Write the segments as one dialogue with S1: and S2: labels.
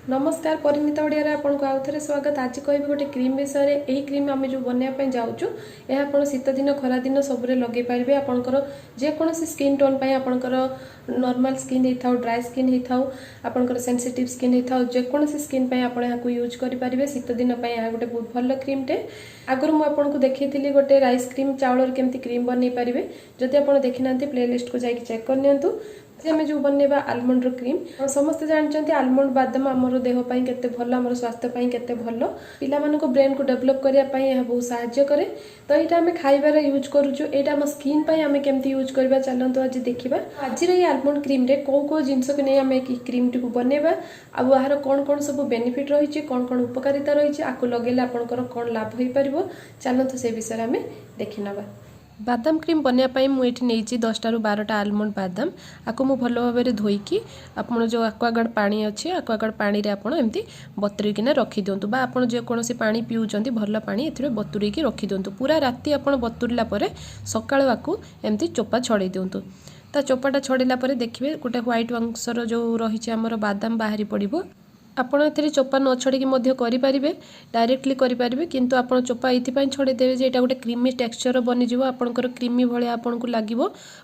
S1: नमस्कार परिणीता ओडिया आपको आउ थे स्वागत। आज कह गोटे क्रीम विषय यही क्रीम आम जो बनवाई जाऊँ यह आप शीत दिन खरा दिन सबुरे लगे पारे। आपंकर जेकोसी स्किन टोन पर आपंकर नॉर्मल स्किन होता ड्राई स्किन होता आपंकर सेंसिटिव स्किन होता जेकोसी स्किन पर आप यूज करेंगे। शीत दिन यह गोटे बहुत भल क्रीमटे। आगुरी मुझे देखी गोटे राइस क्रीम चाउल केमती क्रीम बनई पारे। जदि आप देखी ना प्लेलिस्ट को जाकि चेक करनी। आम जो बनवा आलमंड क्रीम समस्त जानते आलमंड बादाम आमर देहपाई के भल आम स्वास्थ्य के भल पिला ब्रेन को डेभलप करने यह बहुत साहाय्य करे। तो यहाँ आम खाइबार यूज करुचु यहाँ आम स्किन आम केमती यूज करवा चलतु आज देखा। आज ये आलमंड क्रीम रे कौ जिनस को नहीं आम क्रीम टी बनवा आर कौन कौन सब बेनिफिट रही कौन कौन उपकारिता रही आपको लगेले आपंकर कौन लाभ हो पार चलतु से विषय आम देखी नवा। बादाम क्रीम बनवाई मुझे नहीं 10 ରୁ 12टा आलमंड बादाम आपको मुझे भल भाव में धोईकी आप जो आक्वागार्ड पानी अच्छे आक्वागार्ड पानी रे आपड़ एमती बतुरीकिना रखी दिंतु बा आपड़ जेकोसी पानी पिउचंती भल पानी ए बतुरीकी रखी दिंतु। पूरा राति आप बतुरला सकाळु आपको एमती चोपा छड़े दिंतु। ता चोपाटा छड़ेला देखिए गोटे व्हाइट अंशर जो रही आमर बादाम बाहरी पड़ो आपड़ ए चोपा न छड़ी करें डायरेक्टली करेंगे किंतु आप चोपा ये छड़ेदेवे जे गोटे क्रीमी टेक्सचर बनीज आपंकर क्रीमी भाया आपको लगे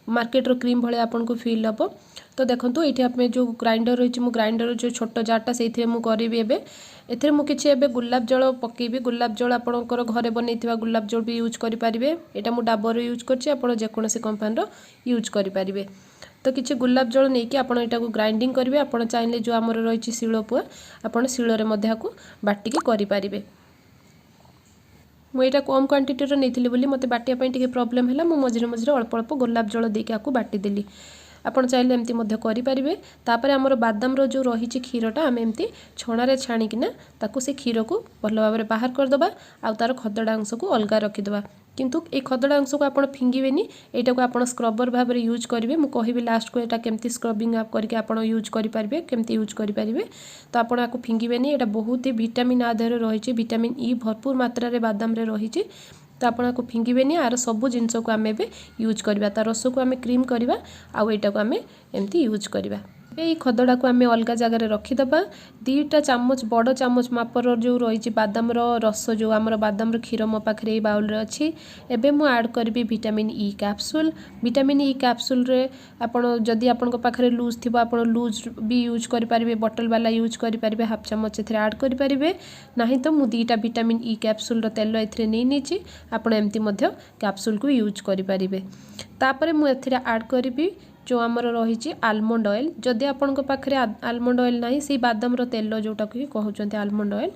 S1: मार्केट रो क्रीम भाया आपको फील हम। तो देखो ये आप जो ग्राइंडर रही मु ग्राइंडर जो छोट जारटा से करी एथे मुझे एबे गुलाब जल पकेबी। गुलाब जल आपणकर घरे बनई गुलाब जल भी यूज करेंगे। यहाँ मुझे डाबर यूज करजेकोसी कंपानी यूज करेंगे। तो किसी गुलाब जल नहीं कि आपड़ यहाँ ग्राइंडिंग करेंगे। आप चाहिए जो आमर रही शिलपुआ आपड़ शिଳରେ बाटिकी करेंगे। मुझे कम क्वांटिटी नहीं बोली मत बाटिया प्रॉब्लम है मझे मझे अल्प अल्प गुलाब जल देके आपको बाटिदेली। आपड़ चाहिए एमती करेंगे। तापर आमर बादाम जो रही क्षीरटा आम एमती छणारे छाणिकिना ताकू से क्षीर को भल भाव में बाहर करदे आ तार खदड़ा अंश को अलग रखीदे। किंतु ये खदड़ा अंश को आप फिंगेनि यहाँ को आप स्क्रबर भाव में यूज करेंगे। मुझे कहि लास्ट को यहाँ केमती स्क्रबिंग आप करके आप यूज करेंगे केमती यूज करेंगे। तो आप फिंगेनि यहाँ बहुत ही विटामिन आ देहर रही विटामिन ई भरपूर मात्रा रे बादाम रे रही। तो आपको फिंगेनि आर सबू जिनस को आम यूज करवा तार रस को आम क्रीम करवा आईटा को आम एमती यूज करवा। ये खदड़ा को आम अलग जगह रखीदे। 2टा चामच बड़ चामच मापर जो रही बादाम रस जो आम बादाम क्षीर मो पाखे बाउल अच्छी। एबे मु ऐड करी vitamin E capsule. Vitamin E capsule रे आपण जदि आपण पाखे लूज थी आप लूज भी यूज करेंगे बटल वाला यूज करेंगे हाफ चामच ए ऐड करेंगे ना तो मुझे 2टा विटामिन ई कैप्सूल तेल ए नहीं आप एमती कैप्सूल को यूज करेंगे। तापर मुझे ऐड करी जो आमर रही आलमंड ऑयल। जदि आपण पाखे आलमंड ऑयल ना से बादाम तेल जोटा कि कहते आलमंड ऑयल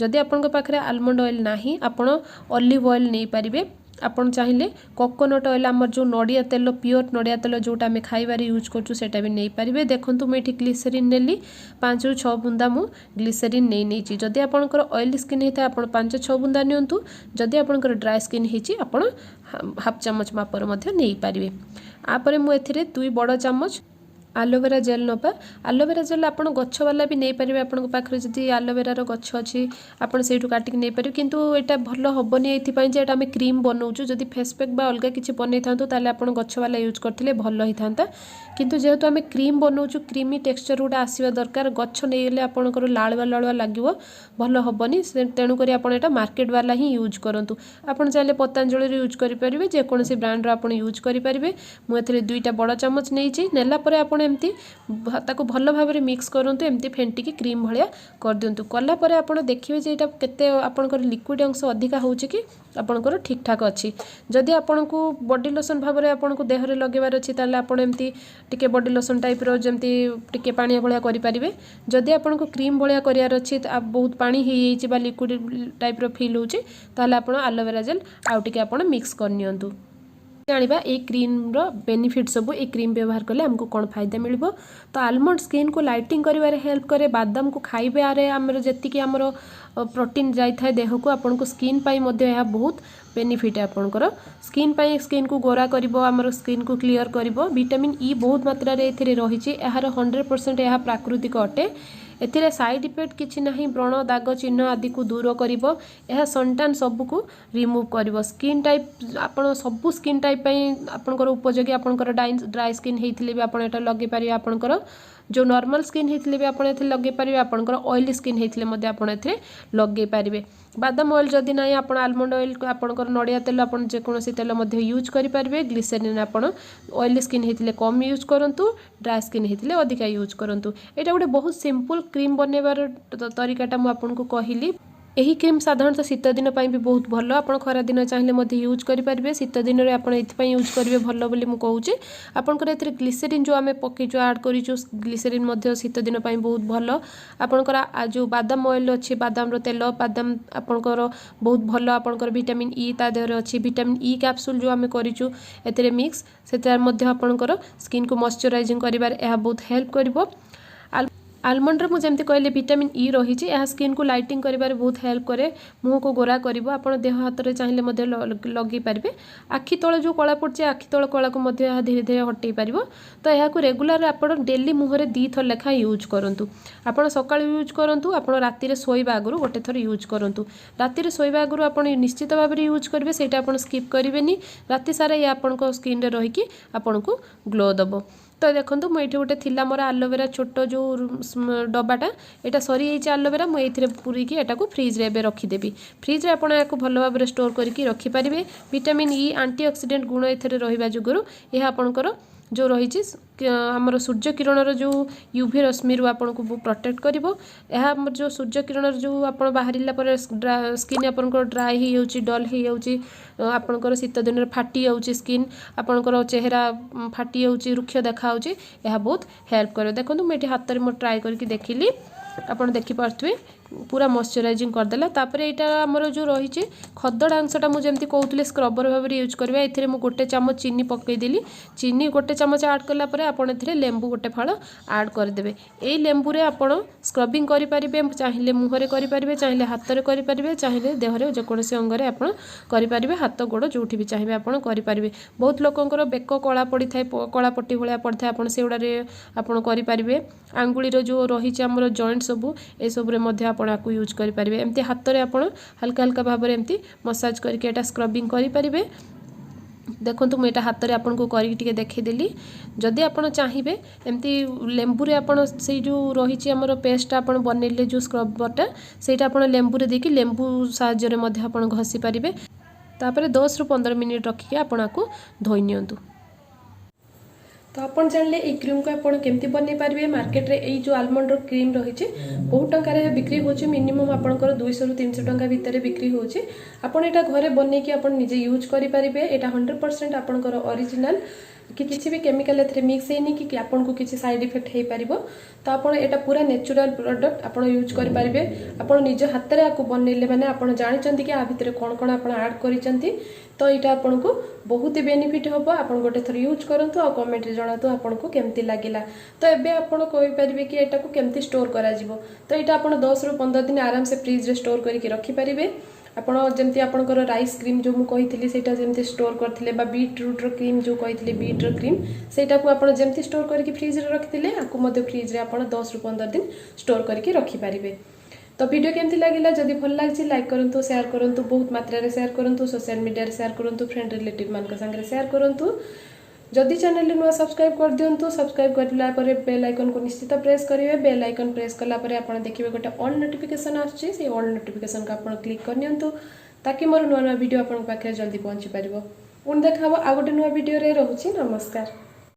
S1: जदि आपण पाखे आलमंड ऑयल ना आपण ऑलिव ऑयल नहीं पारे। आपड़ चाहिए कोकोनट ऑयल आमर जो नड़िया तेल प्योर नड़िया तेल जोटा आम खाइबार यूज करा भी नहीं पारे। देखो मुझे ग्लिसरीन नेली 5 ରୁ 6 बुंदा मु ग्लिसरीन नहीं जदि आपंकर ऑयली स्किन होता है आप 5-6 बुंदा नियंतु। जदि आपंकर ड्राई स्किन होती आप हाफ चामच मापर नहीं पारे। आपर मुझे 2 बड़ चामच आलोवेरा जेल नपा। आलोवेरा जेल आप गछ वाला भी नहीं पारे। आपन पाखे जदि आलोवेरार गछ अच्छी आपड़ से काटिक नहीं पारे किंतु यहाँ भल हेनी ये आम क्रीम बनाऊँ जदि फेस पैक बा अलग किसी बनई था आप गछ वाला यूज करते भल होता। किंतु जेहेतु आम क्रीम बनाऊँ क्रीमी टेक्सचर गोटे आसवा दरकार गछ नहीं गले आपंकर लालुआ लालुआ लगे भल हेनी तेणुक आप मार्केट वाला ही यूज करूँ। आप चाहिए पतंजलि यूज करेंगे जेकोसी ब्रांड आप यूज करेंगे। मुझे 2टा बड़ चामच नहीं नेलापर आप एमती ताको भल भाव में मिक्स करूँ एमती फेंटिकी क्रीम भाया कर दिंतु। कलापर आप देखिए जे यहाँ केते आपंकर लिक्विड अंश अधिका हो कि आपंकर ठीक ठाक अच्छी। जदि आपन को बॉडी लोशन भाव में आपन को देहरे लगेबार अच्छी ताले आपन एमती टिके बॉडी लोशन टाइप रो जमती टिके पानी भाया करेंगे। जदि आपन को क्रीम भाया करार अच्छी आप बहुत पानी हो बा लिक्विड टाइप रो फील हो ताले आपन एलोवेरा जेल आउ टिके आपन मिक्स कर नियंतु। जानिबा ए क्रीम रो बेनिफिट सब ए क्रीम व्यवहार कले हमको कौन फायदा मिलबो। तो आलमंड स्किन को लाइटिंग करिवारे हेल्प करे। बादाम को खाइबे आरे हमर जति हमर प्रोटीन जाई थाए देह को आपन को स्किन पाई मध्ये यह बहुत बेनिफिट है। आपनकर स्किन पाई स्किन को गोरा करिवो हमर स्किन को क्लियर करिवो। विटामिन ई बहुत मात्रा रे एथिरे रहिछि। एहार 100% यह प्राकृतिक अटे। एथिरे साइड इफेक्ट किछि नाही। व्रण दाग चिन्ह आदि को दूर करिवो। यह सनटान सब को रिमूव करिवो। स्किन टाइप आपण सब स्किन टाइप पई आपनकर उपयोगी। आपनकर ड्राई स्किन हेइथिले भी आपण एटा लगे पारि आपनकर जो नॉर्मल स्किन होते भी आप लगे पारे आपंकर ऑयली स्किन होते आपड़े लगे पारे बादाम ऑयल जदि ना आप आलमंड ऑयल आपंकर नड़िया तेल आप जेकोसी तेल यूज करेंगे ग्लिसरीन आप ऑयली स्किन होते कम यूज करूँ ड्राई स्किन होते अधिका यूज करूँ यहाँ गोटे बहुत सिंपल क्रीम बनवार तरीकाटा मुझे कहली यही क्रीम साधारणतः शीत दिन भी बहुत भल आप खरा दिन चाहिए यूज करेंगे शीत दिन में आप यूज करेंगे भल बोली मुझे कहूँ आपंकर ए ग्लिसरीन जो आम पकईचु आड करूँ ग्लिसरीन शीत दिन बहुत भल आपंकर जो बादाम ऑयल अच्छी बादाम तेल बादाम आपंकर बहुत भल आपंकर विटामिन ई ता देहरे अच्छी विटामिन ई कैप्सूल जो आम करूँ ए मिक्स से आपंकर स्किन को मॉइस्चराइजिंग करिबार यह बहुत हेल्प करिवो आलमंड मुझे जमी कहले विटामिन ई रही है स्किन को लाइटिंग करिबार बहुत हेल्प करे मुह को गोरा करिवो आपण देह हाथ रे चाहिए लगे पारे आखि तल जो कला पड़े आखि तल कला को धीरे धीरे हटई पार तो यहाँ रेगुलर आप डेली मुहर 2 थर लेखा यूज करूँ आप सका यूज करूँ आप राति शोवा आगु गोटे थर यूज करूँ राति शोवा आगु आप निश्चित भाव में यूज करेंगे से स्किप करेंगे राति सारा ये आप स्किन रहीकि आपन को ग्लो दब तो देखो मुझे गोटे थी मोर आलोवेरा छोट जो डबाटा यहाँ सरी जाइए आलोवेरा मुझे पूरीकी यहाँ को फ्रिज्रे रखीदेवी फ्रिज्रे आपड़ या भल भाव में स्टोर करके रखिपारे विटामिन ई आंटीऑक्सीडेंट गुण ए रहा जुगुरु यह आपणकर जो रही आमर सूर्य किरण जो यूवी रश्मि आपन को प्रोटेक्ट करिवो यह जो सूर्य किरण जो आप बाहर स्किन आपंकर ड्राई हो डल हो आपंकर शीत दिन में फाटी जाऊँगी स्किन आपंकर चेहरा फाटी जाऊँगी रुक्ष देखा यह बहुत हेल्प करे देखो मुझे हाथ में ट्राए करके देखिली आप देखिपे पूरा मॉइस्चराइजिंग करदेला तापर यहाँ आमर जो रही खदड़ अंशटा मुझे कहूँ स्क्रबर भाव में यूज करवा ए गोटे चामच चीनी पकईदेली चीनी गोटे चामच आड कलापर आपड़ लेंबू गोटे फाड़ आड करदे यही लेंबू आपड़ स्क्रबिंग करेंगे चाहिए मुहर करेंगे चाहिए हाथ में करेंगे चाहिए देहरे जेकोसी अंगरे आप करेंगे हाथ गोड़ जो भी चाहिए आप करेंगे बहुत लोकंर बेक कला पड़ी था कला पट्टी भाया पड़ता है से गुड़े आप करेंगे आंगुलीर जो रही आमर जॉइंट सबू ए सबुरे आपको यूज करेंगे एमती हाथ में आप हल्का हल्का भाव में एमती मसाज करके स्क्रबिंग करेंगे देखो मुझे हाथ में आपको करके देखीदेली जदि आप चाहिए एमती लेंबू रे आपन से जो रही आमर पेस्ट आप बनइले जो स्क्रबरटा से लेंबू देकी लेंबू साहाय्य आप घसी पारे तापर 10 ରୁ 15 मिनिट रखिए आपको धोई नियंतु तो आप जानले ये क्रीम को आप केमती बनई पारे मार्केट रे यही जो आलमंड क्रीम रही बहुत टंकार बिक्री होची मिनिमम आपंकर 200 ରୁ 300 टंका भितर बिक्री होची आपन एटा घरे बनईकी आप निजे यूज करेंगे एटा 100% आपंकर ओरिजिनल कि किसी भी केमिकल एथरे मिक्स है कि आपन को किसी साइड इफेक्ट हो पार तो आपड़ एटा पूरा नेचुरल प्रोडक्ट आप यूज करेंगे आप निज हाथ में आपको बनइले मैंने आप जानते कि आ भितर कौन कौन आप आड कर तो यहाँ आपन को बहुत ही बेनिफिट हम आप गोटे थर यूज करूँ आ कमेंट जनातु आपन को केमती लगिला तो एबे आपन कहींपारे कि एटा को केमती स्टोर करा जिवो तो यहाँ आप 10 ରୁ 15 दिन आराम से फ्रिज रे स्टोर करके रखिपारे आपण जमती आपंकर राइस क्रीम जो मुझे कही जमती स्टोर करते बीटरूट क्रीम जो कही बीट क्रीम सेटा को आप जमती स्टोर करके फ्रिज रे रखिले आपको फ्रिज रे आप 10 ରୁ 15 दिन स्टोर करके रखिपारे तो वीडियो केमती लगिला जदि भल लगी लाइक करूँ शेयर करूँ बहुत मात्रा शेयर करूँ सोशल मीडिया शेयर करूँ फ्रेंड रिलेटिव मान संगे शेयर करूँ जदि चैनल नुआ सब्सक्राइब कर दिंतु सब्सक्राइब करला बेल आइकन को निश्चित प्रेस करेंगे बेल आइकन प्रेस कला आप देखिए गोटे ऑल नोटिफिकेशन आसे ऑल नोटिफिकेशन को आप क्लिक करनी ताकि मोर नुआ नुआ वीडियो आपन पाखे जल्दी पहुँची पार पुणी देखा आ गोटे नुआ वीडियो रे रहूची नमस्कार।